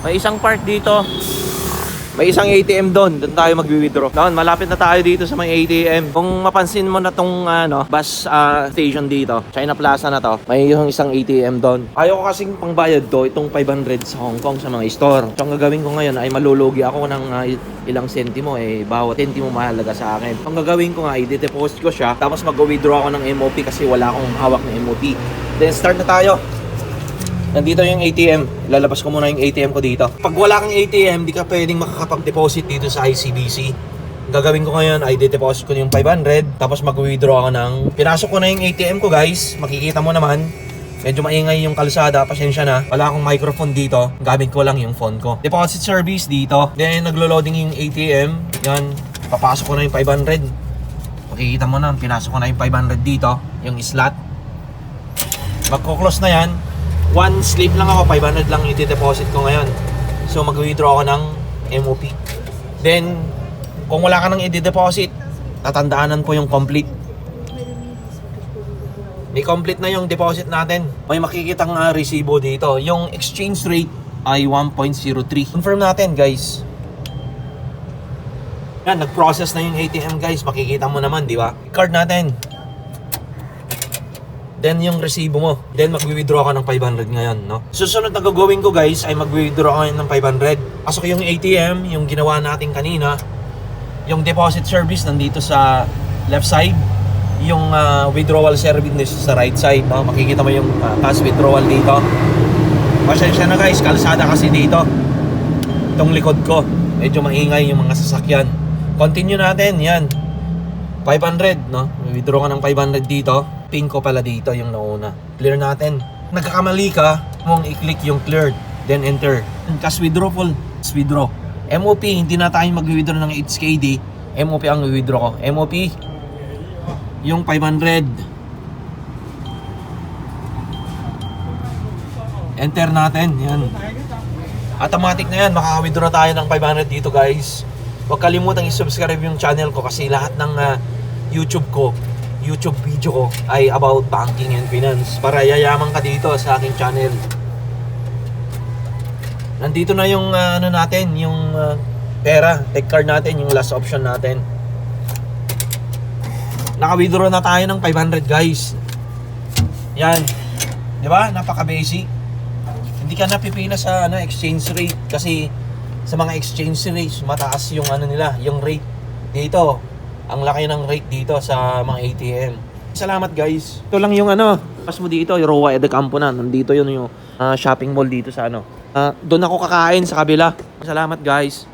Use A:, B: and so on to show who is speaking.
A: May isang part dito. May isang ATM doon tayo mag-withdraw. Doon, malapit na tayo dito sa may ATM. Kung mapansin mo na tong bus station dito, China Plaza na to, may yung isang ATM doon. Ayaw ko kasing pangbayad to, itong 500 sa Hong Kong sa mga store. So ang gagawin ko ngayon ay malulugi ako ng ilang sentimo bawat sentimo mahalaga sa akin. Ang gagawin ko nga, i-deposit ko siya, tapos mag-withdraw ako ng MOP kasi wala akong hawak ng MOP. Then start na tayo. Nandito yung ATM. Lalabas ko muna yung ATM ko dito. Pag wala kang ATM, di ka pwedeng makakapag-deposit dito sa ICBC. Ang gagawin ko ngayon ay de-deposit ko yung 500, tapos mag-withdraw ako ng... Pinasok ko na yung ATM ko, guys. Makikita mo naman. Medyo maingay yung kalsada, pasensya na. Wala akong microphone dito. Gamit ko lang yung phone ko. Deposit service dito. Then naglo-loading yung ATM. Yan. Papasok ko na yung 500. Makikita mo na, pinasok ko na yung 500 dito. Yung slot. Magko-close na yan. One slip lang ako, 500 lang i-deposit ko ngayon. So mag-withdraw ako ng MOP. Then, kung wala ka nang i-deposit, tatandaanan ko yung complete. May complete na yung deposit natin. May makikitang resibo dito. Yung exchange rate ay 1.03. Confirm natin, guys. Yan, nag-process na yung ATM, guys. Makikita mo naman, di ba? Card natin. Then yung resibo mo. Then mag-withdraw ka ng 500 ngayon, no? Susunod na gagawin ko, guys, ay mag-withdraw ka ng 500. Pasok yung ATM, yung ginawa natin kanina. Yung deposit service nandito sa left side. Yung withdrawal service sa right side, no? Makikita mo yung cash withdrawal dito. Pasensya na, guys, kalsada kasi dito. Itong likod ko, medyo maingay yung mga sasakyan. Continue natin, yan. 500, no? Withdraw ka ng 500 dito. Pin ko pala dito yung nauna. Clear natin. Nagkakamali ka, mong i-click yung cleared. Then enter. Cash withdrawal. Withdraw. MOP, hindi na tayo mag-withdraw ng HKD. MOP ang withdraw ko. MOP, yung 500. Enter natin. Yan. Automatic na yan. Makaka-withdraw tayo ng 500 dito, guys. Huwag kalimutang i-subscribe yung channel ko kasi lahat ng YouTube video ko ay about banking and finance para yayaman ka dito sa aking channel. Nandito na yung natin, yung pera, take card natin, yung last option natin. Naka-withdraw na tayo ng 500, guys. Yan. 'Di ba? Napaka-basic. Hindi ka napipila sa exchange rate kasi sa mga exchange rates mataas yung nila, yung rate dito. Ang laki ng rate dito sa mga ATM. Salamat, guys. Ito lang yung pas mo dito, yung Roa de Campo na. Nandito yun yung shopping mall dito sa doon ako kakain sa kabila. Salamat, guys.